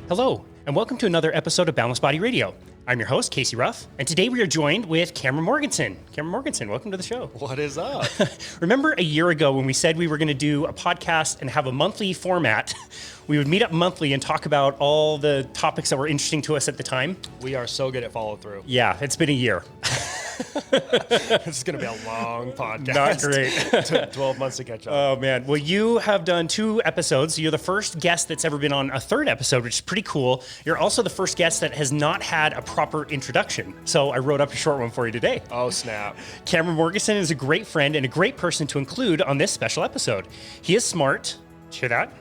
Hello, and welcome to another episode of Boundless Body Radio. I'm your host, Casey Ruff, and today we are joined with Cameron Morgensen. Cameron Morgensen, welcome to the show. What is up? Remember a year ago when we said we were going to do a podcast and have a monthly format? We would meet up monthly and talk about all the topics that were interesting to us at the time. We are so good at follow through. Yeah, it's been a year. This is going to be a long podcast. Not great. 12 months to catch up. Oh, man. Well, you have done 2 episodes. You're the first guest that's ever been on a 3rd episode, which is pretty cool. You're also the first guest that has not had a proper introduction. So I wrote up a short one for you today. Oh, snap. Cameron Morgensen is a great friend and a great person to include on this special episode. He is smart. Did you hear that?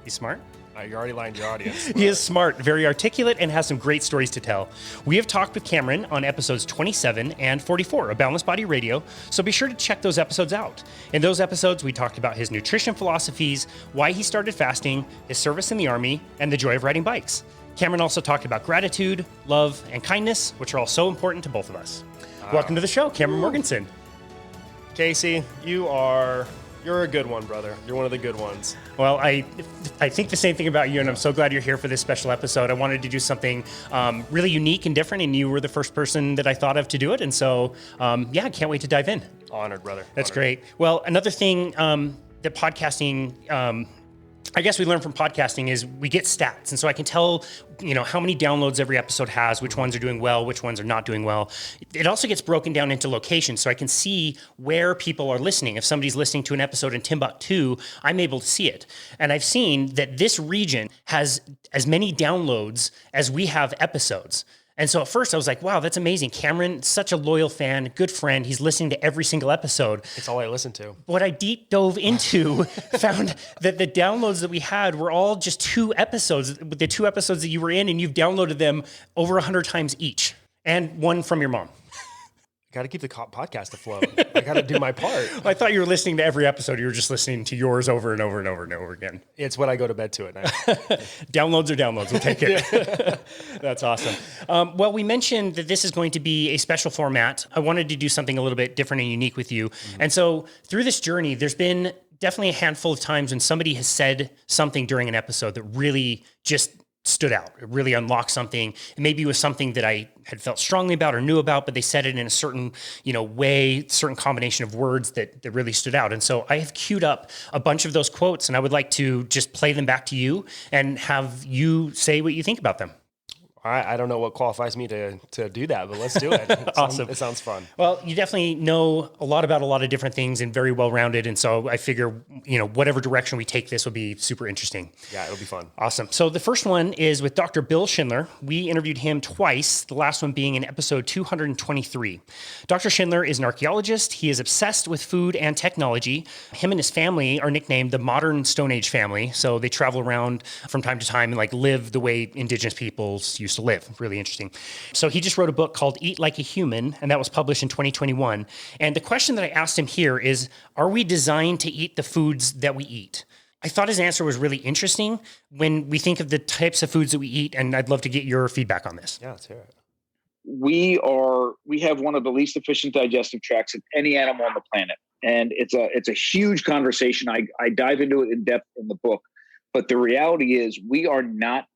He's smart. You already lined your audience. He is smart, very articulate, and has some great stories to tell. We have talked with Cameron on episodes 27 and 44 of Boundless Body Radio, so be sure to check those episodes out. In those episodes, we talked about his nutrition philosophies, why he started fasting, his service in the Army, and the joy of riding bikes. Cameron also talked about gratitude, love, and kindness, which are all so important to both of us. Welcome to the show, Cameron Morgensen. Casey, you're a good one, brother. You're one of the good ones. Well, I think the same thing about you, and I'm so glad you're here for this special episode. I wanted to do something really unique and different, and you were the first person that I thought of to do it. And so, I can't wait to dive in. Honored, brother. That's Honored. great. Well, another thing that podcasting, I guess we learn from podcasting is we get stats. And so I can tell, how many downloads every episode has, which ones are doing well, which ones are not doing well. It also gets broken down into locations. So I can see where people are listening. If somebody's listening to an episode in Timbuktu, I'm able to see it. And I've seen that this region has as many downloads as we have episodes. And so at first I was like, wow, that's amazing. Cameron, such a loyal fan, good friend. He's listening to every single episode. It's all I listen to. What I deep dove into found that the downloads that we had were all just 2 episodes, the 2 episodes that you were in, and you've downloaded them over 100 times each, and one from your mom. Got to keep the podcast afloat. I got to do my part. I thought you were listening to every episode. You were just listening to yours over and over and over and over again. It's what I go to bed to at night. Downloads are downloads. We'll take it. That's awesome. Well, we mentioned that this is going to be a special format. I wanted to do something a little bit different and unique with you. Mm-hmm. And so through this journey, there's been definitely a handful of times when somebody has said something during an episode that really just stood out. It really unlocked something. Maybe it was something that I had felt strongly about or knew about, but they said it in a certain, way, certain combination of words that really stood out. And so I have queued up a bunch of those quotes, and I would like to just play them back to you and have you say what you think about them. I don't know what qualifies me to do that, but let's do it. Awesome. It sounds fun. Well, you definitely know a lot about a lot of different things and very well-rounded. And so I figure, whatever direction we take this will be super interesting. Yeah, it'll be fun. Awesome. So the first one is with Dr. Bill Schindler. We interviewed him twice, the last one being in episode 223. Dr. Schindler is an archaeologist. He is obsessed with food and technology. Him and his family are nicknamed the Modern Stone Age family. So they travel around from time to time and live the way indigenous peoples used to live. Really interesting. So he just wrote a book called Eat Like a Human, and that was published in 2021. And the question that I asked him here is, are we designed to eat the foods that we eat? I thought his answer was really interesting when we think of the types of foods that we eat, and I'd love to get your feedback on this. Yeah, let's hear it. We have one of the least efficient digestive tracts of any animal on the planet. And it's a huge conversation. I dive into it in depth in the book. But the reality is we are not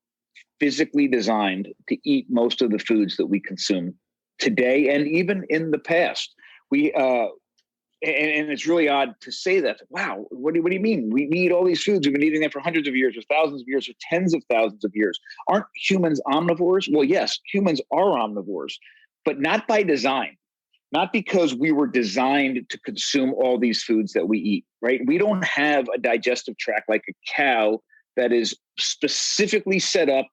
physically designed to eat most of the foods that we consume today and even in the past. And it's really odd to say that. Wow, what do you mean? We eat all these foods. We've been eating them for hundreds of years or thousands of years or tens of thousands of years. Aren't humans omnivores? Well, yes, humans are omnivores, but not by design. Not because we were designed to consume all these foods that we eat, right? We don't have a digestive tract like a cow that is specifically set up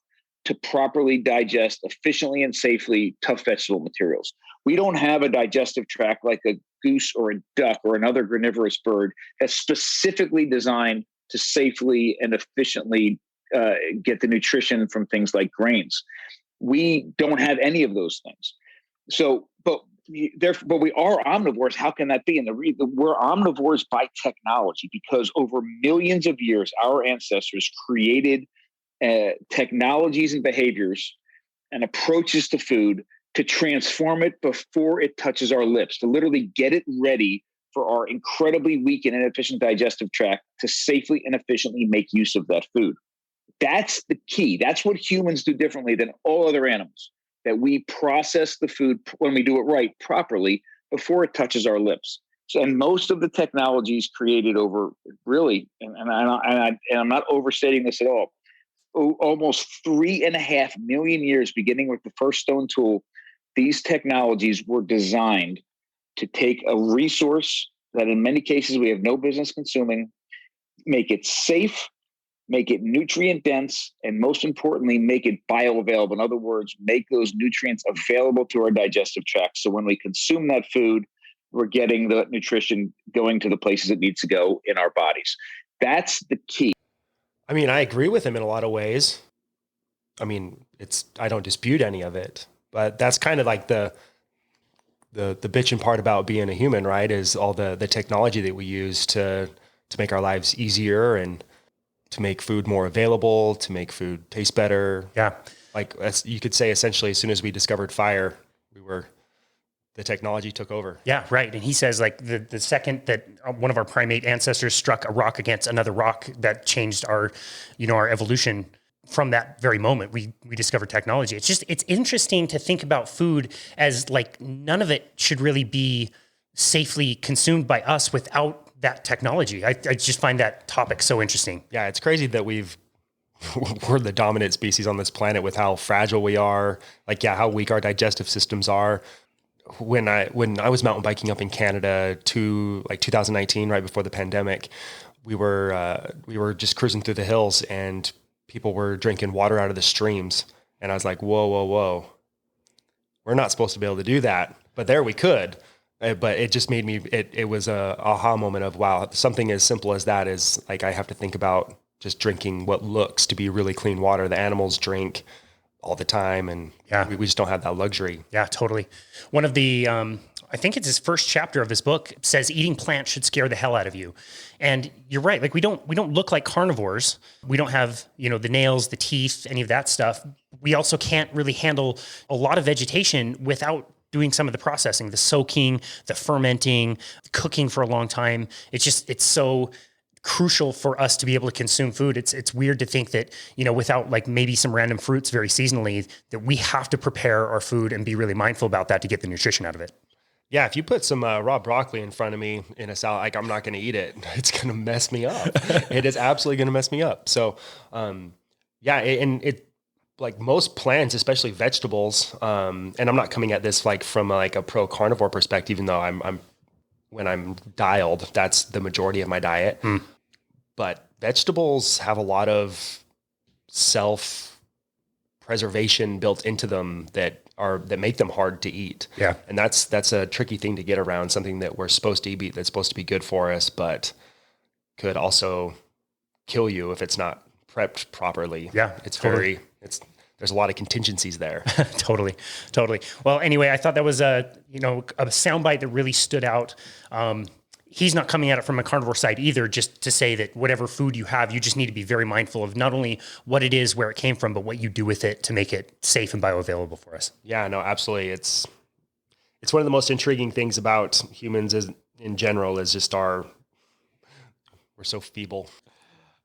to properly digest efficiently and safely tough vegetable materials. We don't have a digestive tract like a goose or a duck or another granivorous bird that's specifically designed to safely and efficiently get the nutrition from things like grains. We don't have any of those things. So, but we are omnivores. How can that be? And we're omnivores by technology because over millions of years, our ancestors created technologies and behaviors and approaches to food to transform it before it touches our lips, to literally get it ready for our incredibly weak and inefficient digestive tract to safely and efficiently make use of that food. that's the key. That's what humans do differently than all other animals, that we process the food when we do it right, properly, before it touches our lips. So, and most of the technologies created over really, and I'm not overstating this at all, almost 3.5 million years, beginning with the first stone tool, these technologies were designed to take a resource that in many cases we have no business consuming, make it safe, make it nutrient dense, and most importantly, make it bioavailable. In other words, make those nutrients available to our digestive tract. So when we consume that food, we're getting the nutrition going to the places it needs to go in our bodies. That's the key. I mean, I agree with him in a lot of ways. I mean, I don't dispute any of it, but that's kind of like the bitching part about being a human, right? Is all the technology that we use to make our lives easier and to make food more available, to make food taste better. Yeah. Like you could say essentially as soon as we discovered fire, the technology took over. Yeah, right. And he says like the second that one of our primate ancestors struck a rock against another rock, that changed our evolution. From that very moment, we discovered technology. It's interesting to think about food as like none of it should really be safely consumed by us without that technology. I just find that topic so interesting. Yeah, it's crazy that we're the dominant species on this planet with how fragile we are. Like, yeah, how weak our digestive systems are. When I was mountain biking up in Canada to like 2019, right before the pandemic, we were just cruising through the hills and people were drinking water out of the streams. And I was like, whoa. We're not supposed to be able to do that, but there we could. But it just made me, it was a aha moment of, wow, something as simple as that is like, I have to think about just drinking what looks to be really clean water. The animals drink all the time, and we just don't have that luxury. Yeah, totally. One of the, I think it's his first chapter of his book, says eating plants should scare the hell out of you. And you're right. Like we don't look like carnivores. We don't have, the nails, the teeth, any of that stuff. We also can't really handle a lot of vegetation without doing some of the processing, the soaking, the fermenting, cooking for a long time. It's so crucial for us to be able to consume food. It's weird to think that, without like maybe some random fruits very seasonally, that we have to prepare our food and be really mindful about that to get the nutrition out of it. Yeah, if you put some raw broccoli in front of me in a salad, like I'm not going to eat it. It's going to mess me up. It is absolutely going to mess me up. So, and it like most plants, especially vegetables, and I'm not coming at this like from like a pro carnivore perspective, even though I'm when I'm dialed, that's the majority of my diet. But vegetables have a lot of self-preservation built into them that make them hard to eat. Yeah. And that's a tricky thing to get around, something that we're supposed to eat that's supposed to be good for us, but could also kill you if it's not prepped properly. Yeah. There's a lot of contingencies there. Totally. Well, anyway, I thought that was a soundbite that really stood out. He's not coming at it from a carnivore side either, just to say that whatever food you have, you just need to be very mindful of not only what it is, where it came from, but what you do with it to make it safe and bioavailable for us. Yeah, no, absolutely. It's one of the most intriguing things about humans in general is just we're so feeble.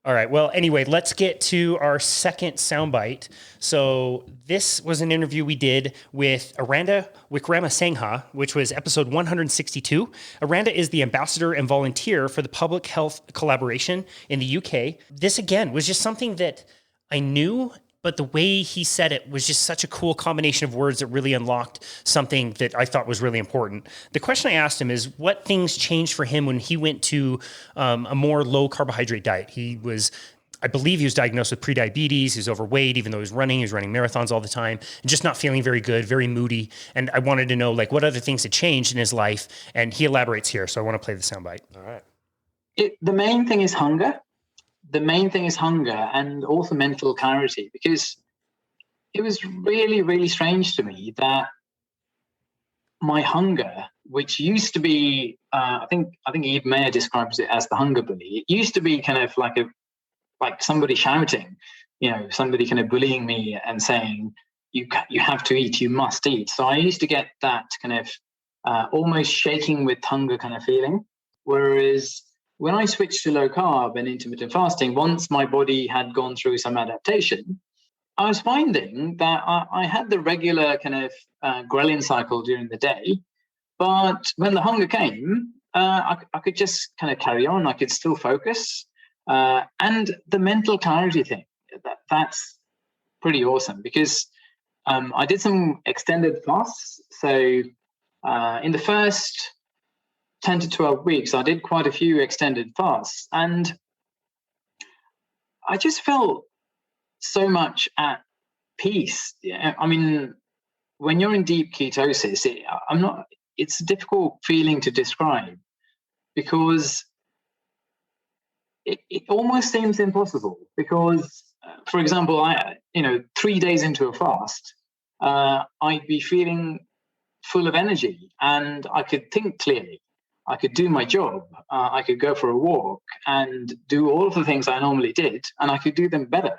All right. Well, anyway, let's get to our second soundbite. So this was an interview we did with Eranda Wickramasinghe, which was episode 162. Eranda is the ambassador and volunteer for the public health collaboration in the UK. This, again, was just something that I knew, but the way he said it was just such a cool combination of words that really unlocked something that I thought was really important. The question I asked him is what things changed for him when he went to a more low carbohydrate diet. I believe he was diagnosed with prediabetes. He was overweight, even though he was running marathons all the time, and just not feeling very good, very moody. And I wanted to know like what other things had changed in his life. And he elaborates here. So I want to play the soundbite. All right. The main thing is hunger. And also mental clarity, because it was really, really strange to me that my hunger, which used to be, I think Eve Mayer describes it as the hunger bully. It used to be kind of like somebody shouting, somebody kind of bullying me and saying, you have to eat, you must eat. So I used to get that kind of almost shaking with hunger kind of feeling. Whereas when I switched to low carb and intermittent fasting, once my body had gone through some adaptation, I was finding that I had the regular kind of ghrelin cycle during the day, but when the hunger came, I could just kind of carry on. I could still focus. And the mental clarity thing, that's pretty awesome, because I did some extended fasts. So in the first 10 to 12 weeks, I did quite a few extended fasts, and I just felt so much at peace. I mean, when you're in deep ketosis, it's a difficult feeling to describe, because it almost seems impossible. Because, for example, 3 days into a fast, I'd be feeling full of energy and I could think clearly. I could do my job. I could go for a walk and do all of the things I normally did, and I could do them better.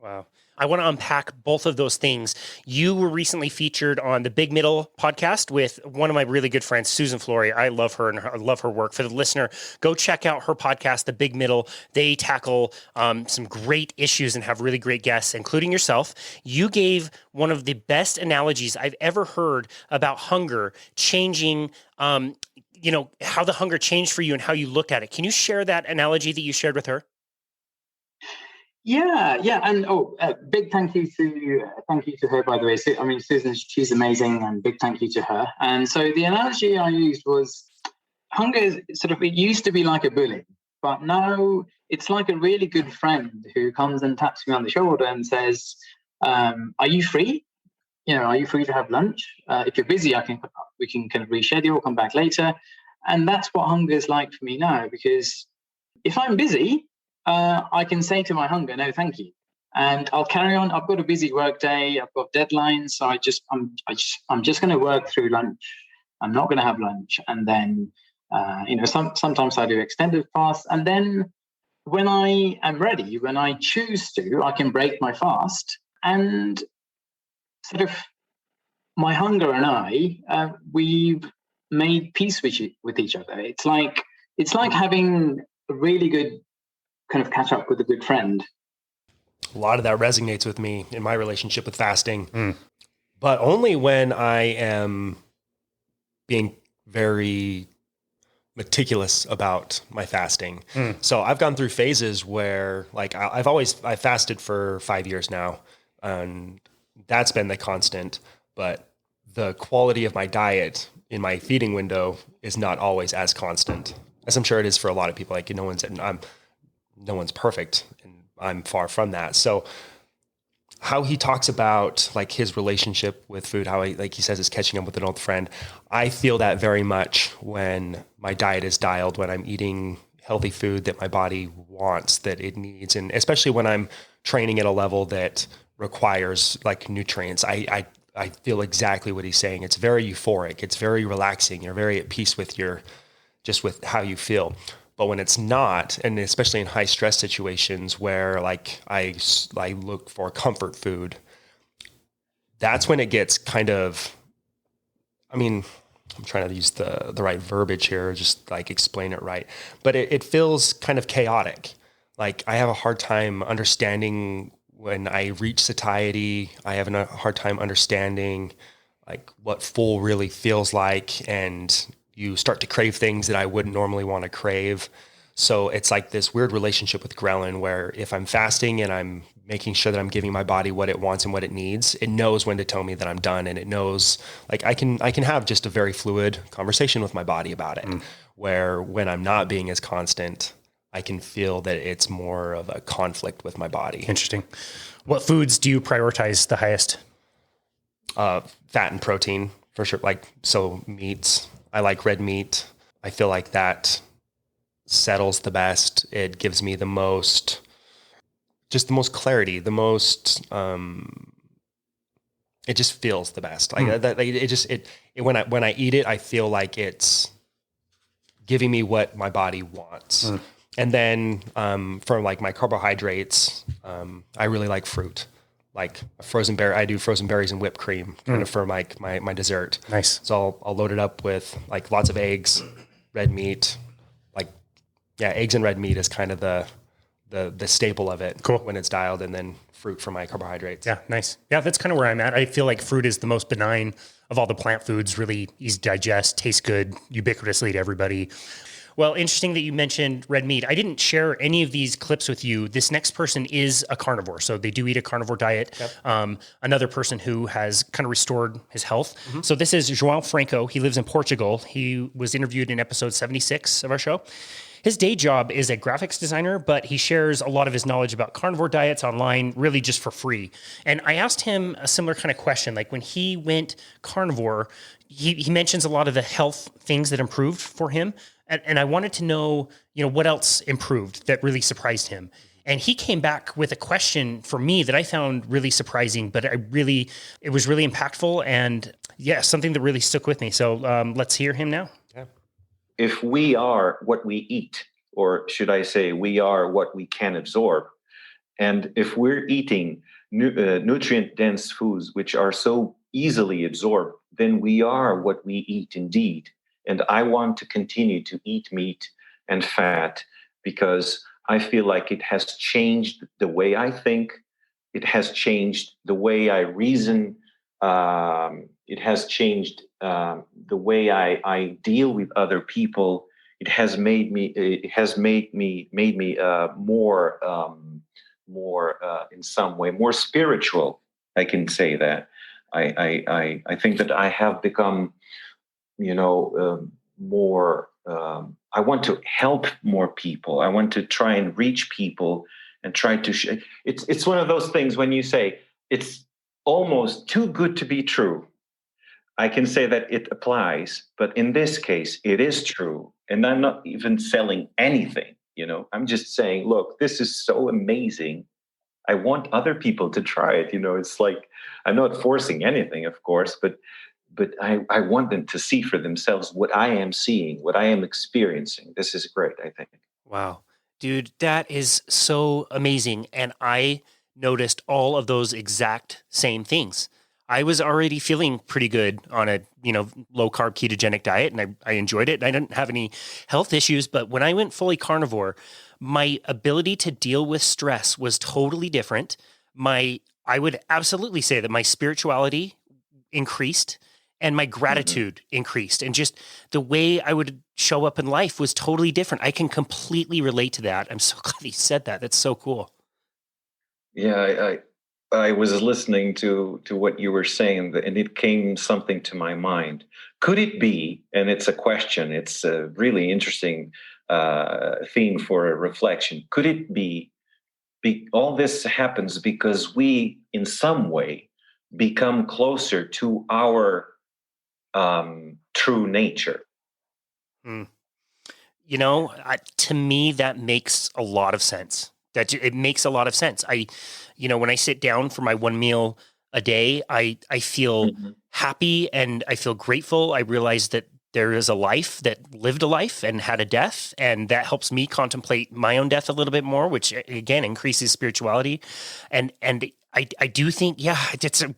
Wow. I want to unpack both of those things. You were recently featured on the Big Middle podcast with one of my really good friends, Susan Flory. I love her and I love her work. For the listener, go check out her podcast, The Big Middle. They tackle some great issues and have really great guests, including yourself. You gave one of the best analogies I've ever heard about hunger changing, how the hunger changed for you and how you look at it. Can you share that analogy that you shared with her? Yeah, and big thank you to her, by the way. I mean, Susan, she's amazing, and big thank you to her. And so the analogy I used was hunger is it used to be like a bully, but now it's like a really good friend who comes and taps me on the shoulder and says, "Are you free? Are you free to have lunch? If you're busy, we can kind of reschedule, come back later." And that's what hunger is like for me now, because if I'm busy, I can say to my hunger, "No, thank you," and I'll carry on. I've got a busy work day. I've got deadlines, so I'm just going to work through lunch. I'm not going to have lunch, and then sometimes I do extended fasts, and then when I am ready, when I choose to, I can break my fast, and my hunger and I, we've made peace with each other. It's like having a really good kind of catch up with a good friend. A lot of that resonates with me in my relationship with fasting, but only when I am being very meticulous about my fasting. So I've gone through phases where I've fasted for 5 years now, and that's been the constant, but the quality of my diet in my feeding window is not always as constant, as I'm sure it is for a lot of people. No one's perfect, and I'm far from that. So how he talks about his relationship with food, how he says is catching up with an old friend. I feel that very much when my diet is dialed, when I'm eating healthy food that my body wants, that it needs. And especially when I'm training at a level that requires nutrients, I feel exactly what he's saying. It's very euphoric. It's very relaxing. You're very at peace with with how you feel. But when it's not, and especially in high stress situations where I look for comfort food, that's when it gets kind of, I'm trying to use the right verbiage here, just explain it right. But it feels kind of chaotic. I have a hard time understanding when I reach satiety. I have a hard time understanding what full really feels like, and you start to crave things that I wouldn't normally want to crave. So it's this weird relationship with ghrelin, where if I'm fasting and I'm making sure that I'm giving my body what it wants and what it needs, it knows when to tell me that I'm done. And it knows I can have just a very fluid conversation with my body about it, where when I'm not being as constant, I can feel that it's more of a conflict with my body. Interesting. What foods do you prioritize the highest? Fat and protein, for sure. So meats. I like red meat. I feel like that settles the best. It gives me the most clarity, the most, it just feels the best. When I eat it, I feel like it's giving me what my body wants. And then, for my carbohydrates, I really like fruit. Frozen berry. I do frozen berries and whipped cream kind of for my dessert. Nice. So I'll load it up with lots of eggs, red meat, Yeah, eggs and red meat is kind of the staple of it. Cool. When it's dialed, and then fruit for my carbohydrates. Yeah, nice. Yeah, that's kind of where I'm at. I feel like fruit is the most benign of all the plant foods, really easy to digest, tastes good, ubiquitously to everybody. Well, interesting that you mentioned red meat. I didn't share any of these clips with you. This next person is a carnivore, so they do eat a carnivore diet. Yep. Another person who has kind of restored his health. Mm-hmm. So this is João Franco. He lives in Portugal. He was interviewed in episode 76 of our show. His day job is a graphics designer, but he shares a lot of his knowledge about carnivore diets online, really just for free. And I asked him a similar kind of question, like when he went carnivore, he mentions a lot of the health things that improved for him. And I wanted to know, what else improved that really surprised him. And he came back with a question for me that I found really surprising, but it was really impactful, and something that really stuck with me. So let's hear him now. Yeah. If we are what we eat, or should I say, we are what we can absorb, and if we're eating nutrient-dense foods which are so easily absorbed, then we are what we eat indeed. And I want to continue to eat meat and fat because I feel like it has changed the way I think. It has changed the way I reason. It has changed the way I deal with other people. It has made me more in some way more spiritual. I can say that. I think that I have become more. I want to help more people. I want to try and reach people and try to. It's one of those things when you say it's almost too good to be true. I can say that it applies, but in this case, it is true. And I'm not even selling anything. I'm just saying, look, this is so amazing. I want other people to try it. It's like I'm not forcing anything, of course, but I want them to see for themselves what I am seeing, what I am experiencing. This is great, I think. Wow. Dude, that is so amazing. And I noticed all of those exact same things. I was already feeling pretty good on a, low carb ketogenic diet, and I enjoyed it. I didn't have any health issues, but when I went fully carnivore, my ability to deal with stress was totally different. I would absolutely say that my spirituality increased and my gratitude increased, and just the way I would show up in life was totally different. I can completely relate to that. I'm so glad you said that. That's so cool. Yeah, I was listening to what you were saying, and it came something to my mind. Could it be, and it's a question, it's a really interesting theme for a reflection, could it be all this happens because we, in some way, become closer to our true nature? To me, that makes a lot of sense. It makes a lot of sense. When I sit down for my one meal a day, I feel happy and I feel grateful. I realize that there is a life that lived a life and had a death, and that helps me contemplate my own death a little bit more, which again increases spirituality. And I do think, it's a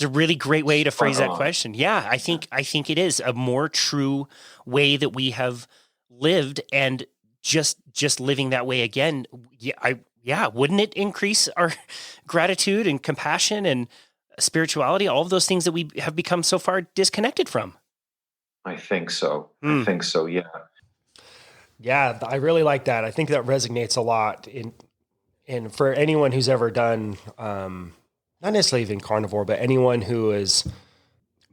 really great way to phrase that question. Yeah, I think it is a more true way that we have lived, and just living that way again. Wouldn't it increase our gratitude and compassion and spirituality, all of those things that we have become so far disconnected from? I think so. I think so. Yeah. Yeah, I really like that. I think that resonates a lot and for anyone who's ever done, not necessarily even carnivore, but anyone who has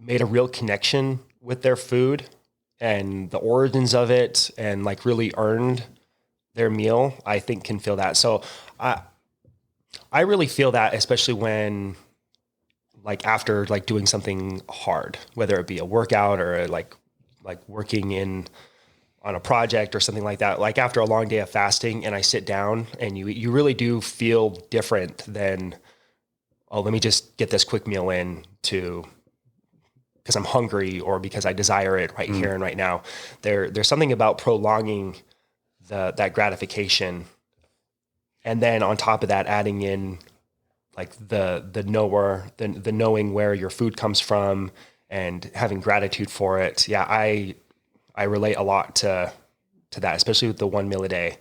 made a real connection with their food and the origins of it, and like really earned their meal, I think can feel that. So I really feel that, especially when like after like doing something hard, whether it be a workout or like working on a project or something like that, like after a long day of fasting and I sit down and you really do feel different than, let me just get this quick meal in because I'm hungry or because I desire it right here and right now. There's something about prolonging that gratification. And then on top of that, adding in like the knowing where your food comes from and having gratitude for it. Yeah. I relate a lot to to that, especially with the one meal a day,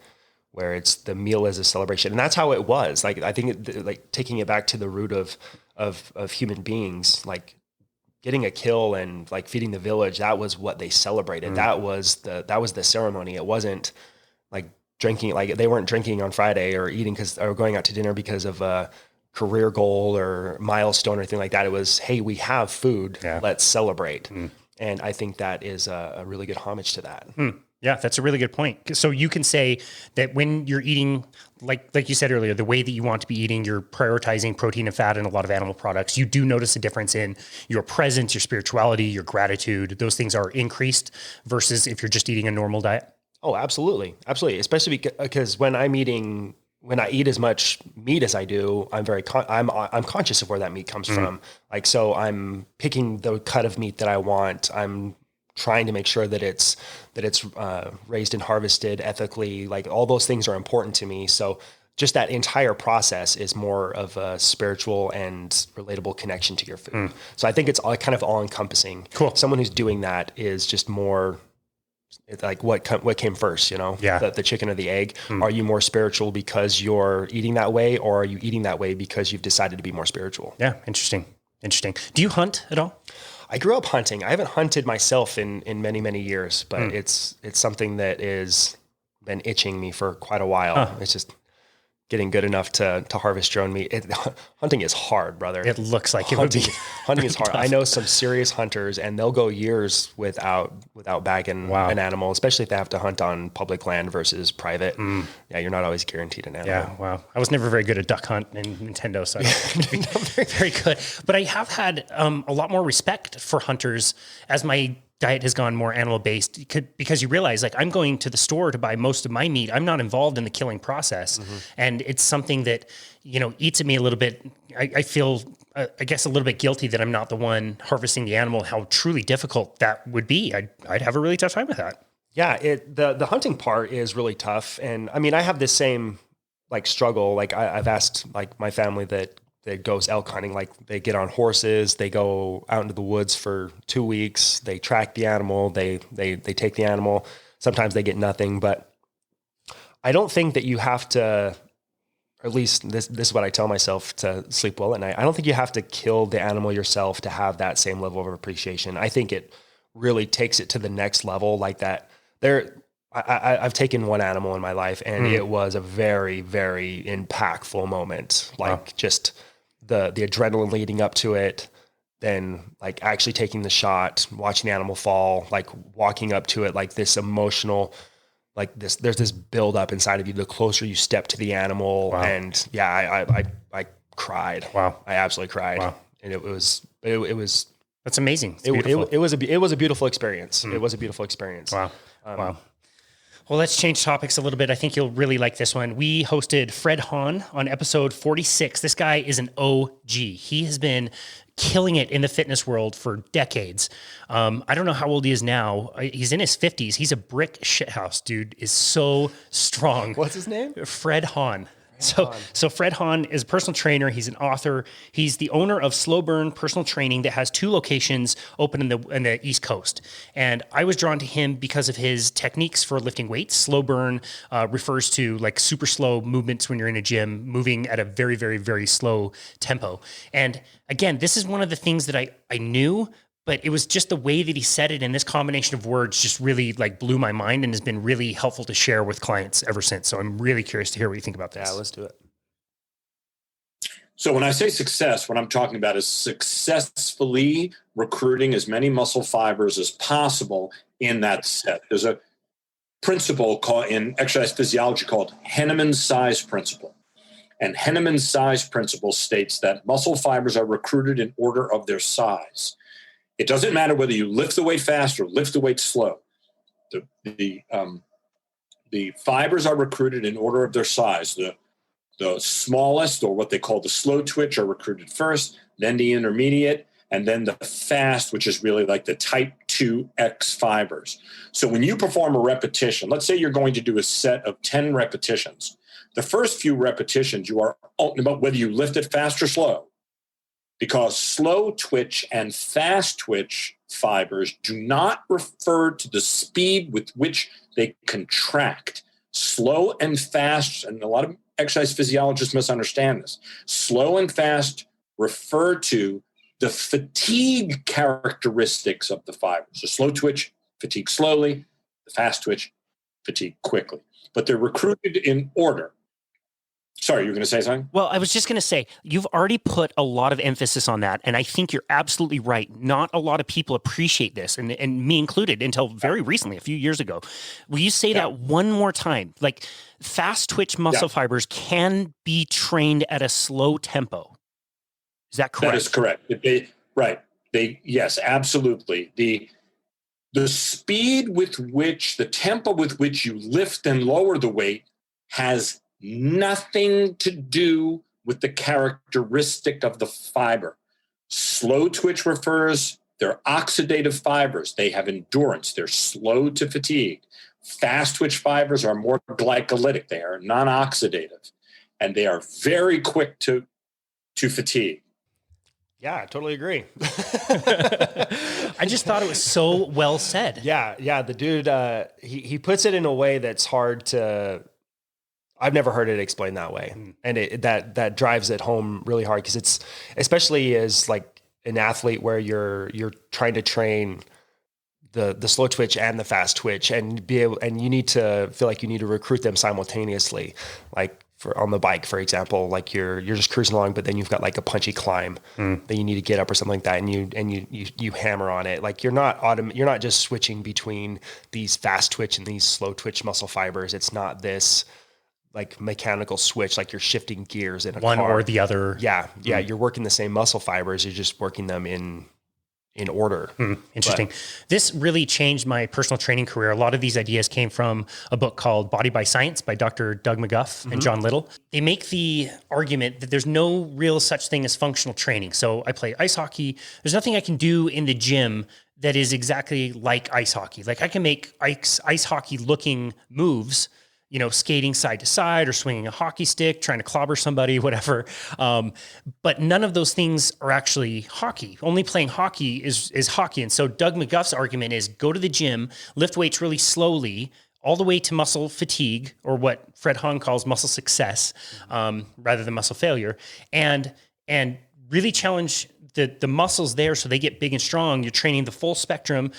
where it's the meal as a celebration. And that's how it was. Like, I think like taking it back to the root of human beings, like getting a kill and like feeding the village, that was what they celebrated. That was the ceremony. It wasn't like drinking, like they weren't drinking on Friday or eating or going out to dinner because of a career goal or milestone or anything like that. It was, hey, we have food, let's celebrate. And I think that is a really good homage to that. Yeah, that's a really good point. So you can say that when you're eating, like you said earlier, the way that you want to be eating, you're prioritizing protein and fat and a lot of animal products. You do notice a difference in your presence, your spirituality, your gratitude. Those things are increased versus if you're just eating a normal diet. Oh, absolutely. Absolutely. Especially because when I eat as much meat as I do, I'm I'm conscious of where that meat comes from. Like, so I'm picking the cut of meat that I want. I'm trying to make sure that it's raised and harvested ethically. Like, all those things are important to me. So just that entire process is more of a spiritual and relatable connection to your food. So I think it's all kind of all encompassing. Cool. Someone who's doing that is just more, it's like what came first, the chicken or the egg. Are you more spiritual because you're eating that way, or are you eating that way because you've decided to be more spiritual? Yeah. Interesting. Do you hunt at all? I grew up hunting. I haven't hunted myself in many, many years, but it's something that is been itching me for quite a while. It's just getting good enough to harvest your own meat. Hunting is hard, brother. It looks like it would be. Hunting is hard. I know some serious hunters, and they'll go years without bagging an animal, especially if they have to hunt on public land versus private. Yeah, you're not always guaranteed an animal. Yeah, wow. I was never very good at duck hunt in Nintendo, so I don't be very good. But I have had a lot more respect for hunters as my diet has gone more animal-based, because you realize, like, I'm going to the store to buy most of my meat. I'm not involved in the killing process. And it's something that, eats at me a little bit. I feel, I guess, a little bit guilty that I'm not the one harvesting the animal, how truly difficult that would be. I'd have a really tough time with that. Yeah, the hunting part is really tough. And I mean, I have this same like struggle. Like I've asked like my family that goes elk hunting, like they get on horses, they go out into the woods for 2 weeks, they track the animal, they take the animal. Sometimes they get nothing, but I don't think that you have to, or at least this is what I tell myself to sleep well at night. I don't think you have to kill the animal yourself to have that same level of appreciation. I think it really takes it to the next level like that. I've taken one animal in my life, and it was a very, very impactful moment. Like just the adrenaline leading up to it, then like actually taking the shot, watching the animal fall, like walking up to it, like this emotional, like this, there's this build up inside of you, the closer you step to the animal. Wow. And yeah, I cried. Wow. I absolutely cried. Wow. And it was, that's amazing. It was a beautiful experience. It was a beautiful experience. Wow. Wow. Well, let's change topics a little bit. I think you'll really like this one. We hosted Fred Hahn on episode 46. This guy is an OG. He has been killing it in the fitness world for decades. I don't know how old he is now. He's in his 50s. He's a brick shithouse, dude. Is so strong. What's his name? Fred Hahn. So Fred Hahn is a personal trainer. He's an author. He's the owner of Slow Burn Personal Training that has 2 locations open in the East Coast. And I was drawn to him because of his techniques for lifting weights. Slow burn refers to like super slow movements when you're in a gym, moving at a very, very, very slow tempo. And again, this is one of the things that I knew, but it was just the way that he said it, and this combination of words just really like blew my mind and has been really helpful to share with clients ever since. So I'm really curious to hear what you think about this. Yeah, let's do it. So when I say success, what I'm talking about is successfully recruiting as many muscle fibers as possible in that set. There's a principle in exercise physiology called Henneman's size principle. And Henneman's size principle states that muscle fibers are recruited in order of their size. It doesn't matter whether you lift the weight fast or lift the weight slow. The fibers are recruited in order of their size. The smallest, or what they call the slow twitch, are recruited first, then the intermediate, and then the fast, which is really like the type 2X fibers. So when you perform a repetition, let's say you're going to do a set of 10 repetitions. The first few repetitions, you are about whether you lift it fast or slow. because slow twitch and fast twitch fibers do not refer to the speed with which they contract. Slow and fast, and a lot of exercise physiologists misunderstand this. Slow and fast refer to the fatigue characteristics of the fibers. So slow twitch, fatigue slowly; the fast twitch, fatigue quickly. But they're recruited in order. Sorry, you were going to say something? Well, I was just going to say, you've already put a lot of emphasis on that, and I think you're absolutely right. Not a lot of people appreciate this, and me included, until very recently, a few years ago. Will you say that one more time? Like, fast twitch muscle fibers can be trained at a slow tempo. Is that correct? That is correct. Yes, absolutely. The speed with which, the tempo with which you lift and lower the weight has nothing to do with the characteristic of the fiber. Slow twitch refers, they're oxidative fibers. They have endurance. They're slow to fatigue. Fast twitch fibers are more glycolytic. They are non-oxidative, and they are very quick to fatigue. Yeah, I totally agree. I just thought it was so well said. Yeah. The dude, he puts it in a way that's hard to, I've never heard it explained that way. And that drives it home really hard, because it's, especially as like an athlete where you're trying to train the slow twitch and the fast twitch, and you need to feel like you need to recruit them simultaneously. Like on the bike, for example, like you're just cruising along, but then you've got like a punchy climb that you need to get up or something like that. And you hammer on it. Like you're not just switching between these fast twitch and these slow twitch muscle fibers. It's not this like mechanical switch, like you're shifting gears in a one car. Or the other. Yeah. You're working the same muscle fibers. You're just working them in order. Interesting. This really changed my personal training career. A lot of these ideas came from a book called Body by Science by Dr. Doug McGuff and John Little. They make the argument that there's no real such thing as functional training. So I play ice hockey. There's nothing I can do in the gym that is exactly like ice hockey. Like I can make ice hockey looking moves, skating side to side or swinging a hockey stick, trying to clobber somebody, whatever. But none of those things are actually hockey. Only playing hockey is hockey. And so Doug McGuff's argument is go to the gym, lift weights really slowly, all the way to muscle fatigue, or what Fred Hahn calls muscle success, rather than muscle failure, and really challenge the muscles there so they get big and strong. You're training the full spectrum,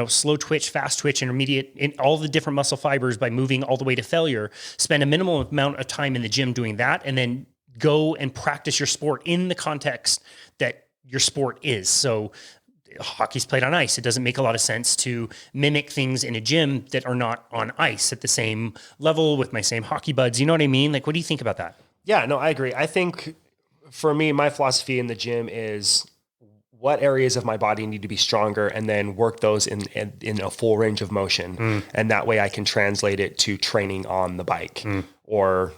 slow twitch, fast twitch, intermediate, in all the different muscle fibers by moving all the way to failure. Spend a minimal amount of time in the gym doing that, and then go and practice your sport in the context that your sport is. So hockey's played on ice. It doesn't make a lot of sense to mimic things in a gym that are not on ice at the same level with my same hockey buds. You know what I mean? Like, what do you think about that? Yeah, no, I agree. I think for me, my philosophy in the gym is what areas of my body need to be stronger, and then work those in a full range of motion. And that way I can translate it to training on the bike or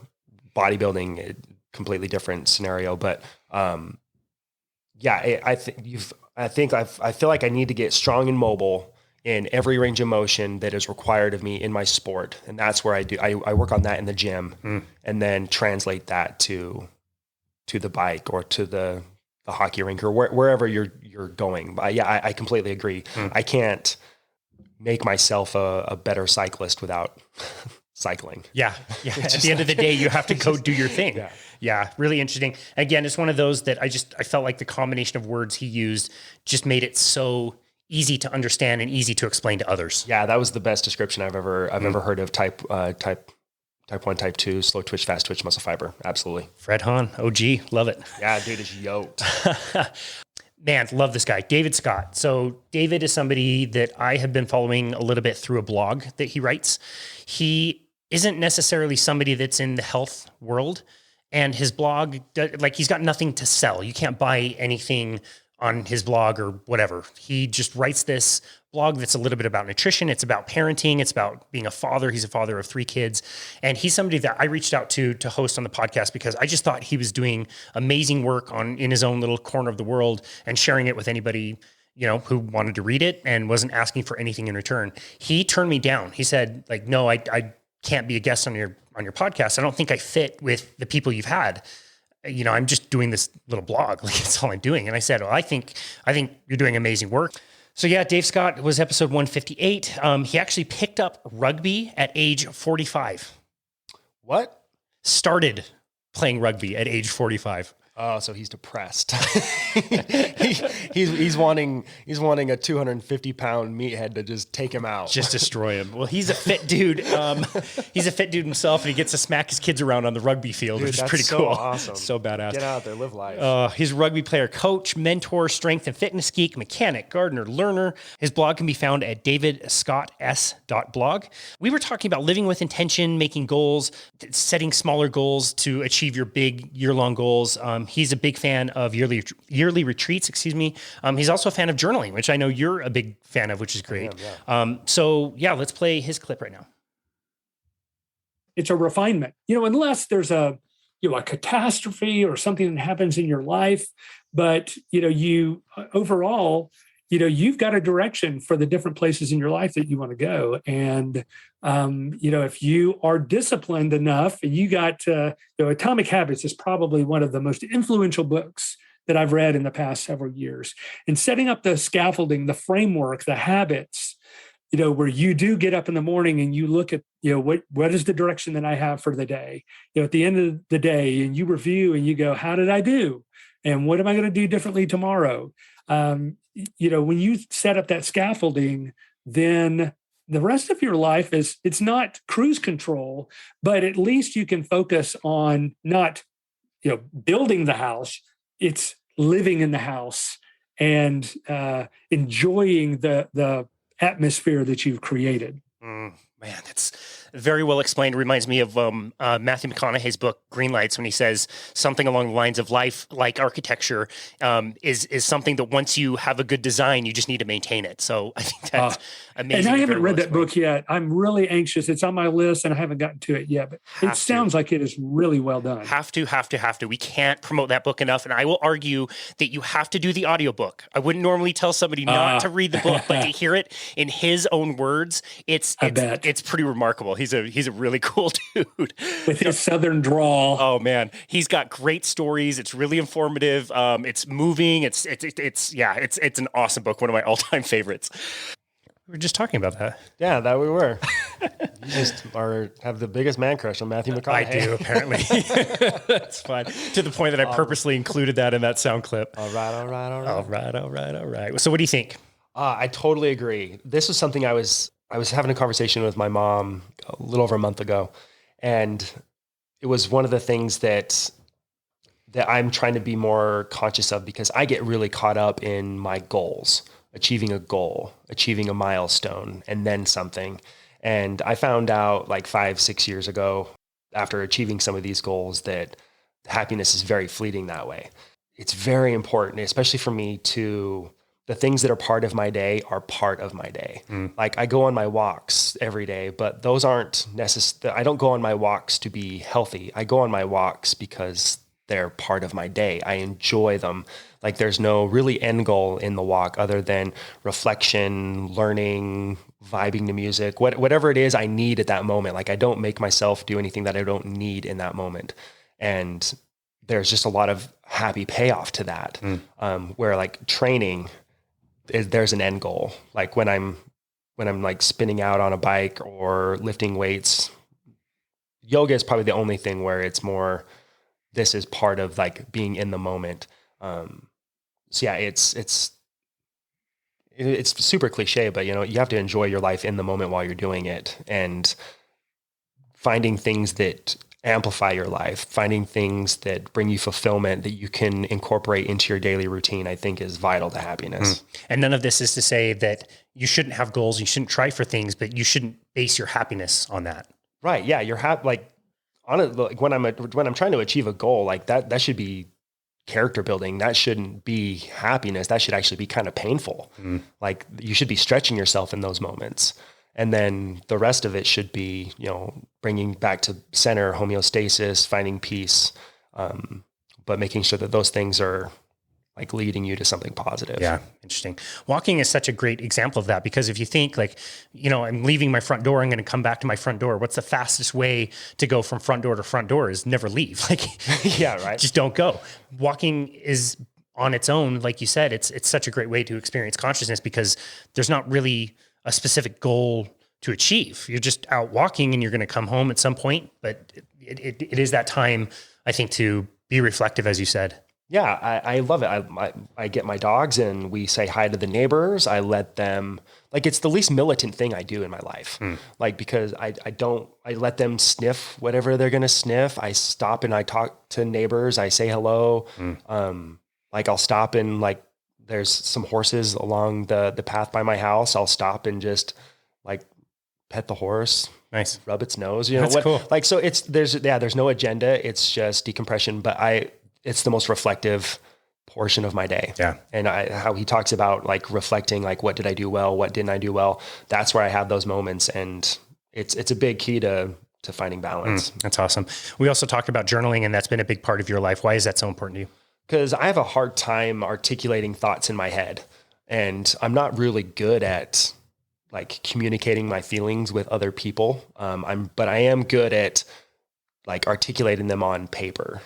bodybuilding, completely different scenario. But I feel like I need to get strong and mobile in every range of motion that is required of me in my sport. And that's where I work on that in the gym and then translate that to the bike or to the hockey rink or wherever you're going. But I completely agree. I can't make myself a better cyclist without cycling. Yeah. At the end of the day, you have to go do your thing. Yeah. Really interesting. Again, it's one of those that I felt like the combination of words he used just made it so easy to understand and easy to explain to others. Yeah. That was the best description I've ever heard of type 1, type 2, slow twitch, fast twitch, muscle fiber. Absolutely. Fred Hahn, OG, love it. Yeah, dude is yoked. Man, love this guy, David Scott. So David is somebody that I have been following a little bit through a blog that he writes. He isn't necessarily somebody that's in the health world, and his blog, like, he's got nothing to sell. You can't buy anything on his blog or whatever. He just writes this blog that's a little bit about nutrition. It's about parenting. It's about being a father. He's a father of 3 kids. And he's somebody that I reached out to host on the podcast because I just thought he was doing amazing work in his own little corner of the world and sharing it with anybody, who wanted to read it and wasn't asking for anything in return. He turned me down. He said, like, no, I can't be a guest on your podcast. I don't think I fit with the people you've had. I'm just doing this little blog. Like, that's all I'm doing. And I said, well, I think you're doing amazing work. So yeah, Dave Scott was episode 158. He actually picked up rugby at age 45. What? Started playing rugby at age 45. Oh, so he's depressed. he's wanting a 250-pound meathead to just take him out, just destroy him. Well, he's a fit dude. He's a fit dude himself, and he gets to smack his kids around on the rugby field, Dude, which is that's pretty so cool. Awesome, so badass. Get out there, live life. He's a rugby player, coach, mentor, strength and fitness geek, mechanic, gardener, learner. His blog can be found at davidscotts.blog. We were talking about living with intention, making goals, setting smaller goals to achieve your big year-long goals. He's a big fan of yearly retreats, he's also a fan of journaling, which I know you're a big fan of, which is great. So let's play his clip right now. It's a refinement, unless there's a catastrophe or something that happens in your life, but you overall, you've got a direction for the different places in your life that you want to go. And, if you are disciplined enough, and you got, Atomic Habits is probably one of the most influential books that I've read in the past several years. And setting up the scaffolding, the framework, the habits, where you do get up in the morning and you look at, what is the direction that I have for the day? At the end of the day, and you review and you go, how did I do? And what am I going to do differently tomorrow? When you set up that scaffolding, then the rest of your life it's not cruise control, but at least you can focus on not, building the house. It's living in the house and enjoying the atmosphere that you've created. Man, that's very well explained. It reminds me of Matthew McConaughey's book, Green Lights, when he says something along the lines of life, like architecture, is something that once you have a good design, you just need to maintain it. So I think that's amazing. And I haven't read that book yet. I'm really anxious. It's on my list and I haven't gotten to it yet, but it sounds like it is really well done. Have to. We can't promote that book enough. And I will argue that you have to do the audiobook. I wouldn't normally tell somebody not to read the book, but to hear it in his own words, it's pretty remarkable. He's a really cool dude with his southern drawl. Oh man, he's got great stories. It's really informative. It's moving. It's an awesome book. One of my all-time favorites. We were just talking about that. Yeah, that we were. You just have the biggest man crush on Matthew McConaughey. I do, apparently. That's fine. To the point that I purposely included that in that sound clip. All right. So what do you think? I totally agree. This was something I was having a conversation with my mom a little over a month ago, and it was one of the things that I'm trying to be more conscious of, because I get really caught up in my goals, achieving a goal, achieving a milestone, and then something. And I found out like 5-6 years ago, after achieving some of these goals, that happiness is very fleeting that way. It's very important, especially for me, the things that are part of my day are part of my day. Like I go on my walks every day, but those aren't necessary. I don't go on my walks to be healthy. I go on my walks because they're part of my day. I enjoy them. Like there's no really end goal in the walk other than reflection, learning, vibing to music, whatever it is I need at that moment. Like I don't make myself do anything that I don't need in that moment. And there's just a lot of happy payoff to that. Where like training, there's an end goal. Like when I'm like spinning out on a bike or lifting weights, yoga is probably the only thing where it's more, this is part of like being in the moment. So yeah, it's super cliche, but you have to enjoy your life in the moment while you're doing it, and finding things that amplify your life, finding things that bring you fulfillment that you can incorporate into your daily routine, I think is vital to happiness. And none of this is to say that you shouldn't have goals, you shouldn't try for things, but you shouldn't base your happiness on that. Right. Yeah. You're like when I'm trying to achieve a goal, like that should be character building. That shouldn't be happiness. That should actually be kind of painful. Like you should be stretching yourself in those moments. And then the rest of it should be, bringing back to center, homeostasis, finding peace, but making sure that those things are like leading you to something positive. Yeah. Interesting. Walking is such a great example of that, because if you think like, I'm leaving my front door, I'm going to come back to my front door. What's the fastest way to go from front door to front door is never leave. Like, yeah, right. Just don't go. Walking is on its own. Like you said, it's such a great way to experience consciousness, because there's not really a specific goal to achieve. You're just out walking and you're going to come home at some point, but it is that time, I think, to be reflective, as you said. Yeah, I love it. I get my dogs and we say hi to the neighbors. I let them, like, it's the least militant thing I do in my life. Like, because I let them sniff whatever they're going to sniff. I stop and I talk to neighbors. I say hello. Like, I'll stop and, like, there's some horses along the path by my house. I'll stop and just like pet the horse. Nice. Rub its nose, That's cool. Like, so there's no agenda. It's just decompression, but it's the most reflective portion of my day. Yeah. And how he talks about like reflecting, like, what did I do well? What didn't I do well? That's where I have those moments. And it's a big key to finding balance. That's awesome. We also talked about journaling, and that's been a big part of your life. Why is that so important to you? Because I have a hard time articulating thoughts in my head, and I'm not really good at like communicating my feelings with other people. But I am good at like articulating them on paper.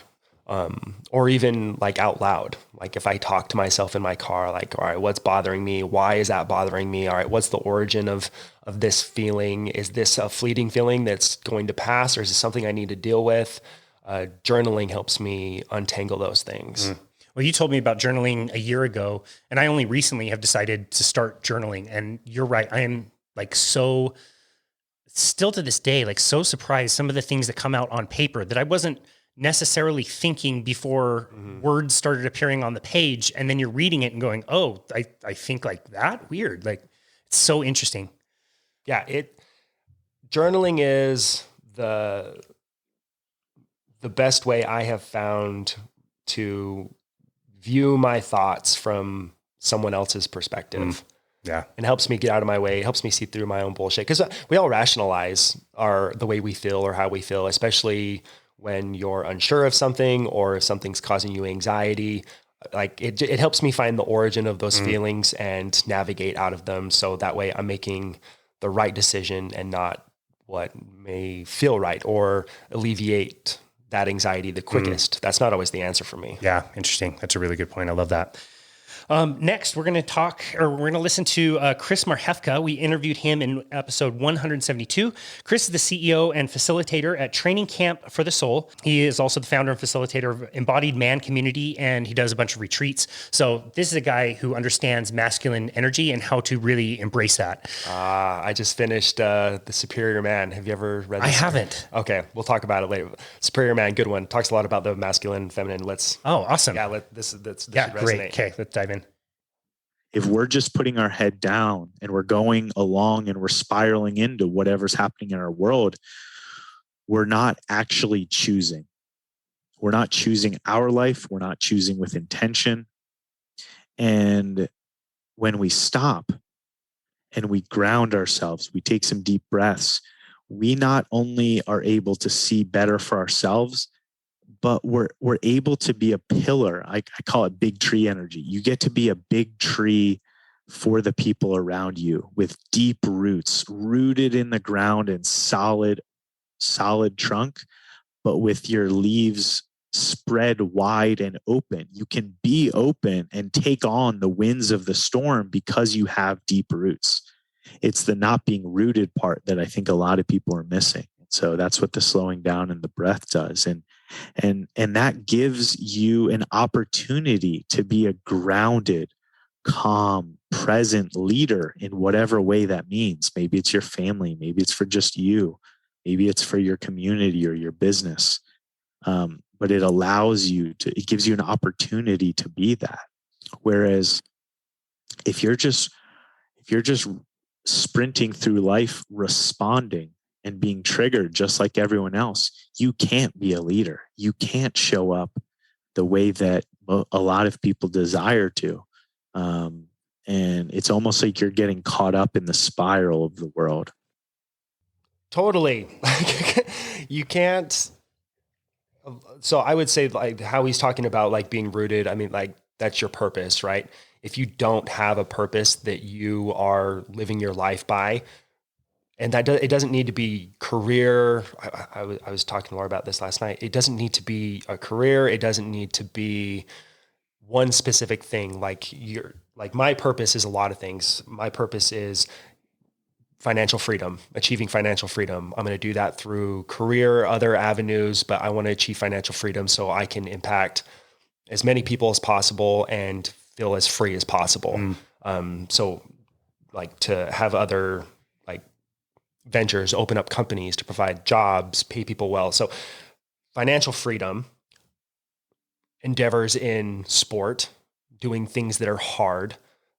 Or even like out loud. Like if I talk to myself in my car, like, all right, what's bothering me? Why is that bothering me? All right, what's the origin of this feeling? Is this a fleeting feeling that's going to pass, or is it something I need to deal with? Journaling helps me untangle those things. Well, you told me about journaling a year ago, and I only recently have decided to start journaling. And you're right. I am like still to this day, like so surprised some of the things that come out on paper that I wasn't necessarily thinking before words started appearing on the page. And then you're reading it and going, oh, I think like that. Weird. Like, it's so interesting. Yeah. Journaling is the best way I have found to view my thoughts from someone else's perspective. Yeah. It helps me get out of my way. It helps me see through my own bullshit. Cause we all rationalize the way we feel or how we feel, especially when you're unsure of something or if something's causing you anxiety. Like it helps me find the origin of those feelings and navigate out of them. So that way I'm making the right decision and not what may feel right or alleviate that anxiety the quickest. That's not always the answer for me. Yeah. Interesting. That's a really good point. I love that. Next, we're going to listen to Chris Marhefka. We interviewed him in episode 172. Chris is the CEO and facilitator at Training Camp for the Soul. He is also the founder and facilitator of Embodied Man Community, and he does a bunch of retreats. So this is a guy who understands masculine energy and how to really embrace that. I just finished The Superior Man. Have you ever read this? I haven't. Okay, we'll talk about it later. Superior Man, good one. Talks a lot about the masculine and feminine. Oh, awesome. Yeah, this should great. resonate. Okay, let's dive in. If we're just putting our head down and we're going along and we're spiraling into whatever's happening in our world, we're not actually choosing. We're not choosing our life. We're not choosing with intention. And when we stop and we ground ourselves, we take some deep breaths, we not only are able to see better for ourselves, but we're able to be a pillar. I call it big tree energy. You get to be a big tree for the people around you with deep roots, rooted in the ground and solid trunk, but with your leaves spread wide and open. You can be open and take on the winds of the storm because you have deep roots. It's the not being rooted part that I think a lot of people are missing. So that's what the slowing down and the breath does. And that gives you an opportunity to be a grounded, calm, present leader in whatever way that means. Maybe it's your family. Maybe it's for just you. Maybe it's for your community or your business. But it allows you to, it gives you an opportunity to be that. Whereas if you're just sprinting through life, responding and being triggered just like everyone else, you can't be a leader. You can't show up the way that a lot of people desire to. And it's almost like you're getting caught up in the spiral of the world. Totally. You can't. So I would say like how he's talking about like being rooted. I mean, like that's your purpose, right? If you don't have a purpose that you are living your life by, and it doesn't need to be career. I was talking to Laura about this last night. It doesn't need to be a career. It doesn't need to be one specific thing. Like my purpose is a lot of things. My purpose is financial freedom, achieving financial freedom. I'm going to do that through career, other avenues, but I want to achieve financial freedom so I can impact as many people as possible and feel as free as possible. So like to have other like ventures, open up companies to provide jobs, pay people well. So financial freedom, endeavors in sport, doing things that are hard.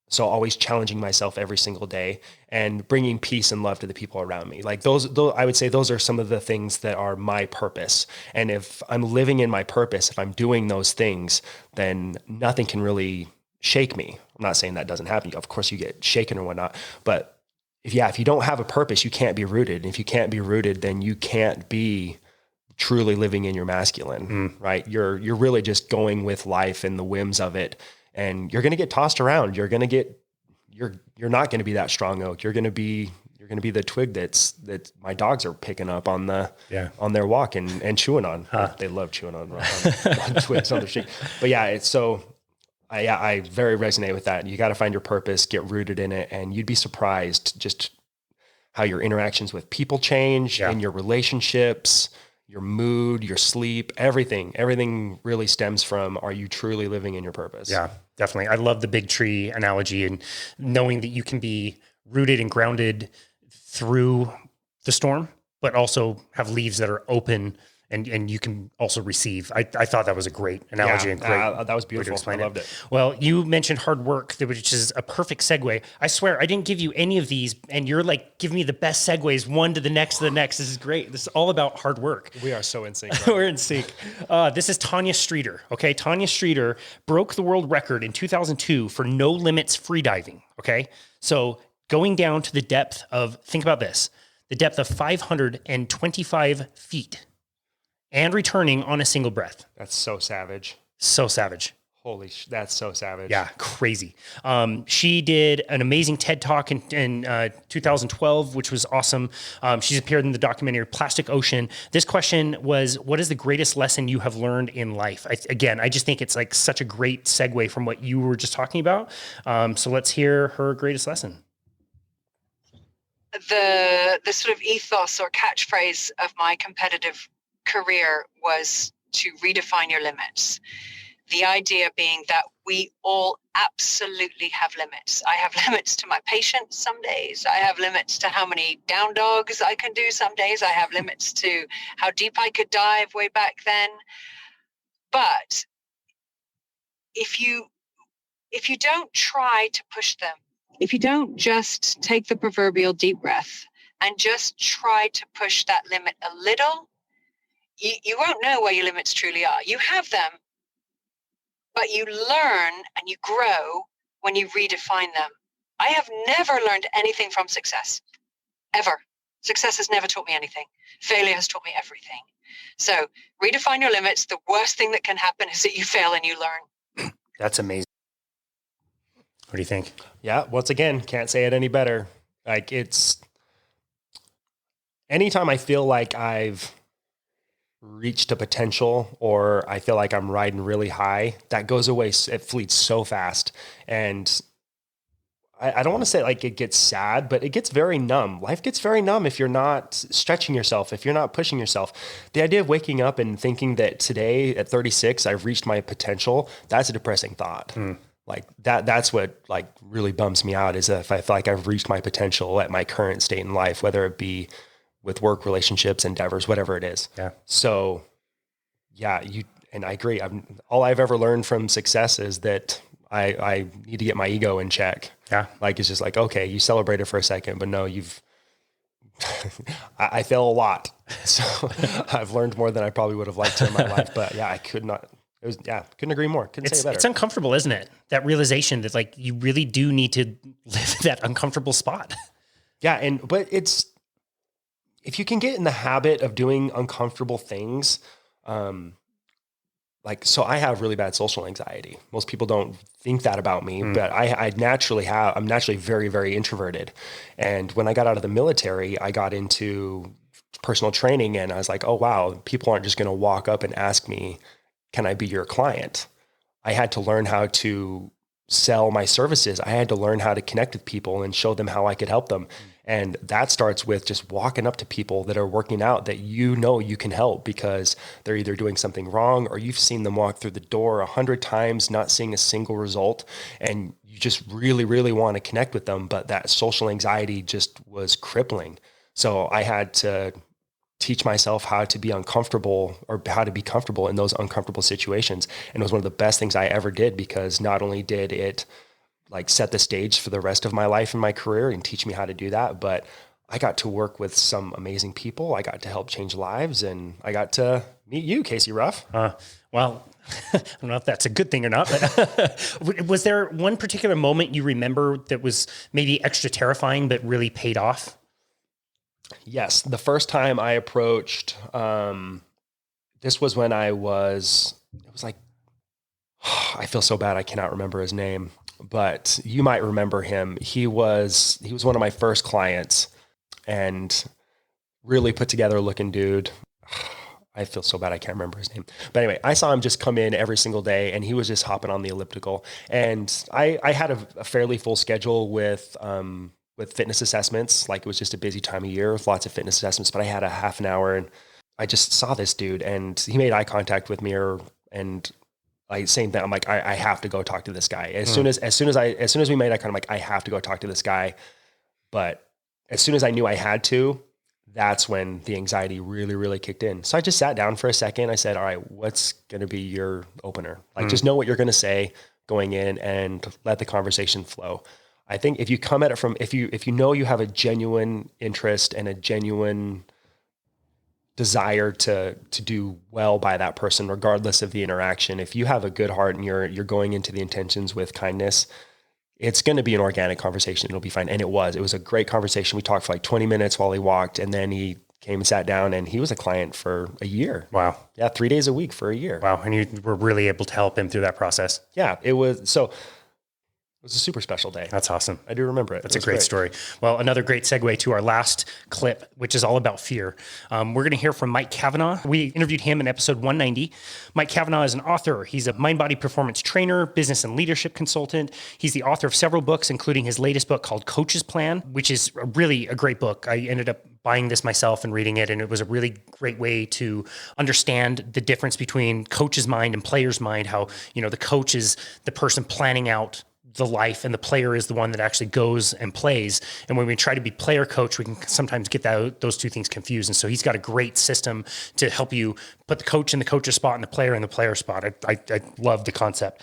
So always challenging myself every single day and bringing peace and love to the people around me. Like those, I would say those are some of the things that are my purpose. And if I'm living in my purpose, if I'm doing those things, then nothing can really shake me. I'm not saying that doesn't happen. Of course you get shaken or whatnot, but if you don't have a purpose, you can't be rooted. And if you can't be rooted, then you can't be truly living in your masculine, right? You're really just going with life and the whims of it. And you're going to get tossed around. You're not going to be that strong oak. You're going to be the twig that my dogs are picking up on their walk and chewing on. They love chewing on twigs on their street. But yeah, it's so, I very resonate with that. You got to find your purpose, get rooted in it. And you'd be surprised just how your interactions with people change and your relationships, your mood, your sleep, everything really stems from, are you truly living in your purpose? Yeah, definitely. I love the big tree analogy and knowing that you can be rooted and grounded through the storm, but also have leaves that are open and you can also receive. I thought that was a great analogy and great. That was beautiful. I loved it. Well, you mentioned hard work, which is a perfect segue. I swear I didn't give you any of these and you're like giving me the best segues, one to the next to the next. This is great. This is all about hard work. We are so in sync. We're in sync. This is Tanya Streeter. Okay. Tanya Streeter broke the world record in 2002 for no limits freediving. Okay. So going down to the depth of, think about this, the depth of 525 feet. And returning on a single breath. That's so savage. So savage. That's so savage. Yeah, crazy. She did an amazing TED Talk in 2012, which was awesome. She's appeared in the documentary Plastic Ocean. This question was, what is the greatest lesson you have learned in life? I just think it's like such a great segue from what you were just talking about. So let's hear her greatest lesson. The sort of ethos or catchphrase of my competitive career was to redefine your limits. The idea being that we all absolutely have limits. I have limits to my patience some days. I have limits to how many down dogs I can do some days. I have limits to how deep I could dive way back then. But if you don't try to push them, if you don't just take the proverbial deep breath and just try to push that limit a little, you won't know where your limits truly are. You have them, but you learn and you grow when you redefine them. I have never learned anything from success, ever. Success has never taught me anything. Failure has taught me everything. So redefine your limits. The worst thing that can happen is that you fail and you learn. That's amazing. What do you think? Yeah, once again, can't say it any better. Like anytime I feel like I've reached a potential or I feel like I'm riding really high, that goes away. It fleets so fast. And I don't want to say like it gets sad, but it gets very numb. Life gets very numb if you're not stretching yourself, if you're not pushing yourself. The idea of waking up and thinking that today at 36, I've reached my potential, that's a depressing thought. Like that's what like really bums me out, is if I feel like I've reached my potential at my current state in life, whether it be with work, relationships, endeavors, whatever it is. Yeah. So yeah, and I agree. All I've ever learned from success is that I need to get my ego in check. Yeah. Like, it's just like, okay, you celebrated for a second, but no, I fail a lot. So I've learned more than I probably would have liked to in my life, but yeah, couldn't agree more. Couldn't say it better. It's uncomfortable, isn't it? That realization that like, you really do need to live that uncomfortable spot. Yeah. But if you can get in the habit of doing uncomfortable things, so I have really bad social anxiety. Most people don't think that about me, but I'm naturally very, very introverted. And when I got out of the military, I got into personal training, and I was like, oh, wow, people aren't just going to walk up and ask me, can I be your client? I had to learn how to sell my services. I had to learn how to connect with people and show them how I could help them. And that starts with just walking up to people that are working out that you can help, because they're either doing something wrong or you've seen them walk through the door 100 times, not seeing a single result. And you just really, really want to connect with them. But that social anxiety just was crippling. So I had to teach myself how to be uncomfortable, or how to be comfortable in those uncomfortable situations. And it was one of the best things I ever did, because not only did it like set the stage for the rest of my life and my career and teach me how to do that, but I got to work with some amazing people. I got to help change lives, and I got to meet you, Casey Ruff. Well, I don't know if that's a good thing or not, but was there one particular moment you remember that was maybe extra terrifying, but really paid off? Yes. The first time I approached, this was when it was like, I feel so bad. I cannot remember his name, but you might remember him. He was one of my first clients, and really put together looking dude. I feel so bad. I can't remember his name, but anyway, I saw him just come in every single day, and he was just hopping on the elliptical. And I had a fairly full schedule with fitness assessments. Like, it was just a busy time of year with lots of fitness assessments, but I had a half an hour, and I just saw this dude, and he made eye contact with me, and like, same thing. I'm like, I have to go talk to this guy. As soon as we made eye contact, I'm like, I have to go talk to this guy. But as soon as I knew I had to, that's when the anxiety really, really kicked in. So I just sat down for a second. I said, all right, what's going to be your opener? Like, just know what you're going to say going in and let the conversation flow. I think if you come at it from, if you know you have a genuine interest and a genuine desire to do well by that person, regardless of the interaction, if you have a good heart and you're going into the intentions with kindness, it's going to be an organic conversation. It'll be fine. And it was a great conversation. We talked for like 20 minutes while he walked, and then he came and sat down, and he was a client for a year. Wow. Yeah. 3 days a week for a year. Wow. And you were really able to help him through that process. Yeah, it was a super special day. That's awesome. I do remember it. That's a great story. Well, another great segue to our last clip, which is all about fear. We're going to hear from Mike Kavanagh. We interviewed him in episode 190. Mike Kavanagh is an author. He's a mind-body performance trainer, business and leadership consultant. He's the author of several books, including his latest book called Coach's Plan, which is really a great book. I ended up buying this myself and reading it, and it was a really great way to understand the difference between coach's mind and player's mind, how, the coach is the person planning out the life, and the player is the one that actually goes and plays. And when we try to be player coach, we can sometimes get those two things confused. And so he's got a great system to help you put the coach in the coach's spot and the player in the player spot. I love the concept.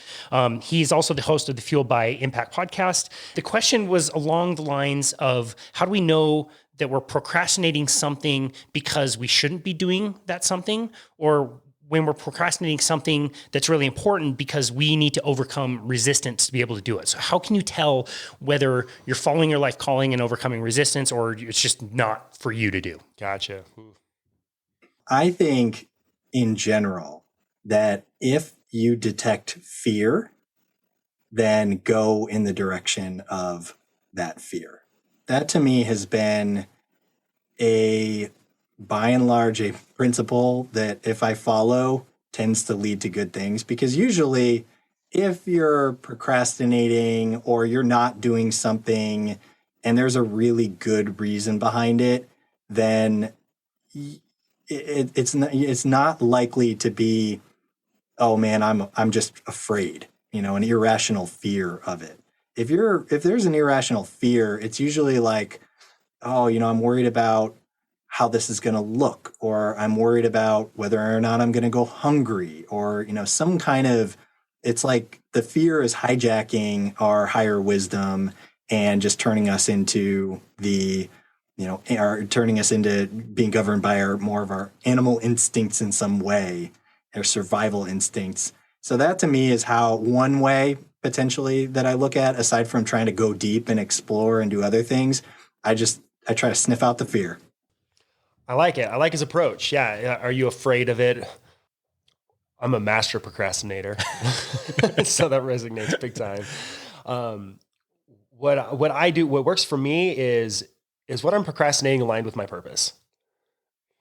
He's also the host of the Fueled by Impact podcast. The question was along the lines of, how do we know that we're procrastinating something because we shouldn't be doing that something, or when we're procrastinating something that's really important because we need to overcome resistance to be able to do it? So how can you tell whether you're following your life calling and overcoming resistance, or it's just not for you to do? Gotcha. I think in general that if you detect fear, then go in the direction of that fear. That to me has been by and large, a principle that if I follow tends to lead to good things. Because usually if you're procrastinating or you're not doing something and there's a really good reason behind it, then it's not likely to be, oh man, I'm just afraid, an irrational fear of it. If there's an irrational fear, it's usually like, oh, I'm worried about how this is going to look, or I'm worried about whether or not I'm going to go hungry, or, some kind of, it's like the fear is hijacking our higher wisdom and just turning us into turning us into being governed by more of our animal instincts in some way, our survival instincts. So that to me is one way potentially that I look at, aside from trying to go deep and explore and do other things. I try to sniff out the fear. I like it. I like his approach. Yeah. Are you afraid of it? I'm a master procrastinator. So that resonates big time. What I do, what works for me is what I'm procrastinating aligned with my purpose.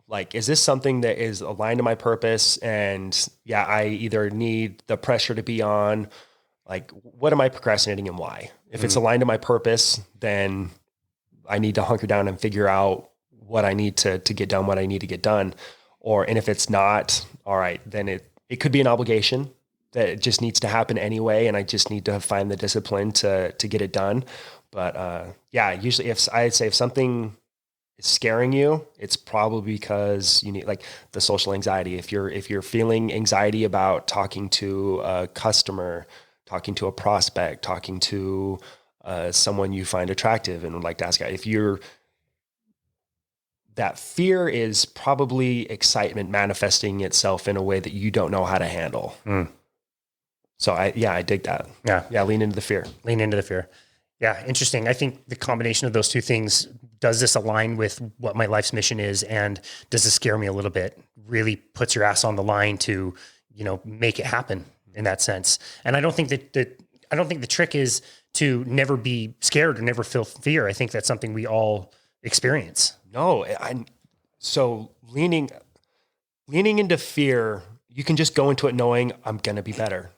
Like, is this something that is aligned to my purpose? And yeah, I either need the pressure to be on, like, what am I procrastinating and why? If it's aligned to my purpose, then I need to hunker down and figure out what I need to get done, what I need to get done. And if it's not, all right, then it could be an obligation that it just needs to happen anyway. And I just need to find the discipline to get it done. But yeah, usually I'd say if something is scaring you, it's probably because you need, like, the social anxiety. If you're feeling anxiety about talking to a customer, talking to a prospect, talking to someone you find attractive and would like to ask out, that fear is probably excitement manifesting itself in a way that you don't know how to handle. So I dig that. Yeah. Lean into the fear. Lean into the fear. Yeah. Interesting. I think the combination of those two things, does this align with what my life's mission is? And does this scare me a little bit? Really puts your ass on the line to, make it happen in that sense. And I don't think the trick is to never be scared or never feel fear. I think that's something we all experience. No, so leaning into fear, you can just go into it knowing I'm going to be better,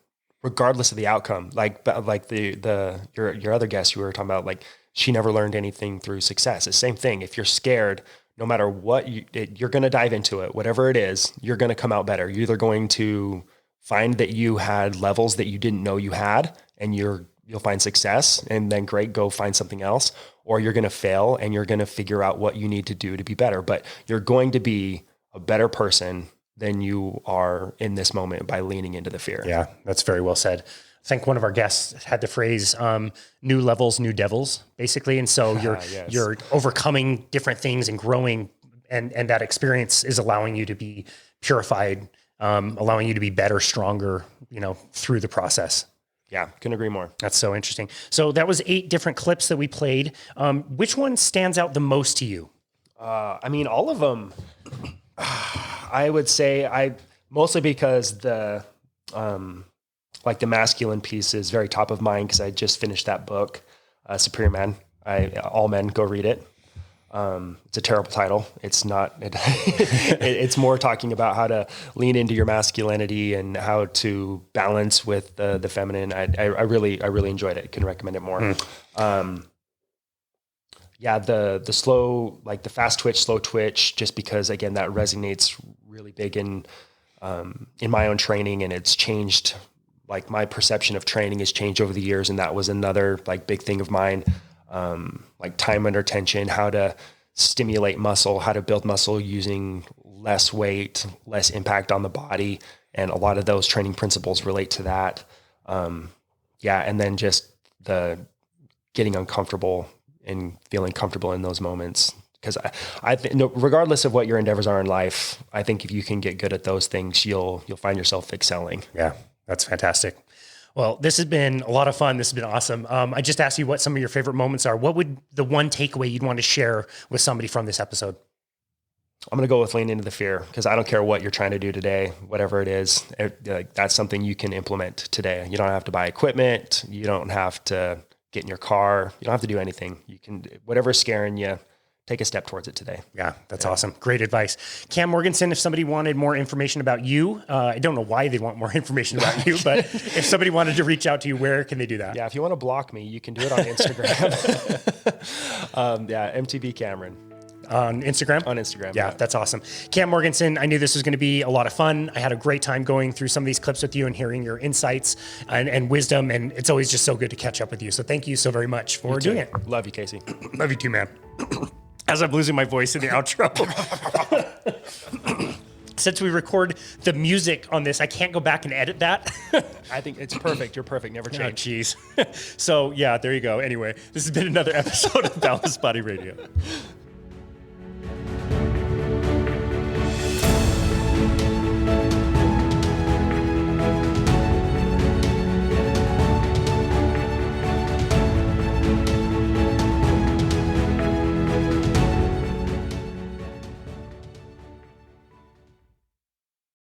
regardless of the outcome. Like your other guest you were talking about, like, she never learned anything through success. It's the same thing. If you're scared, no matter what, you're going to dive into it. Whatever it is, you're going to come out better. You're either going to find that you had levels that you didn't know you had, and you'll find success, and then great, go find something else. Or you're going to fail and you're going to figure out what you need to do to be better. But you're going to be a better person than you are in this moment by leaning into the fear. Yeah, that's very well said. I think one of our guests had the phrase, new levels, new devils, basically. And so you're overcoming different things and growing, and that experience is allowing you to be purified, allowing you to be better, stronger, through the process. Yeah, couldn't agree more. That's so interesting. So that was 8 different clips that we played. Which one stands out the most to you? All of them. I would say mostly because the masculine piece is very top of mind, because I just finished that book, Superior Man. All men, go read it. It's a terrible title. It's not, it's more talking about how to lean into your masculinity and how to balance with the feminine. I really enjoyed it. Can recommend it more. The slow, like the fast twitch, slow twitch, just because, again, that resonates really big in my own training, and it's changed, like, my perception of training has changed over the years. And that was another, like, big thing of mine. Like time under tension, how to stimulate muscle, how to build muscle using less weight, less impact on the body. And a lot of those training principles relate to that. And then just the getting uncomfortable and feeling comfortable in those moments. Because I think, regardless of what your endeavors are in life, I think if you can get good at those things, you'll find yourself excelling. Yeah, that's fantastic. Well, this has been a lot of fun. This has been awesome. I just asked you what some of your favorite moments are. What would the one takeaway you'd want to share with somebody from this episode? I'm going to go with lean into the fear, because I don't care what you're trying to do today, whatever it is, that's something you can implement today. You don't have to buy equipment. You don't have to get in your car. You don't have to do anything. You can, whatever's scaring you, take a step towards it today. Yeah, that's awesome. Great advice. Cam Morgensen, if somebody wanted more information about you, I don't know why they want more information about you, but if somebody wanted to reach out to you, where can they do that? Yeah, if you want to block me, you can do it on Instagram. mtbcameron. On Instagram? On Instagram. Yeah, that's awesome. Cam Morgensen, I knew this was going to be a lot of fun. I had a great time going through some of these clips with you and hearing your insights and wisdom, and it's always just so good to catch up with you. So thank you so very much for doing it. Love you, Casey. Love you too, man. As I'm losing my voice in the outro. Since we record the music on this, I can't go back and edit that. I think it's perfect. You're perfect. Never change. Oh, geez. So, yeah, there you go. Anyway, this has been another episode of Boundless Body Radio.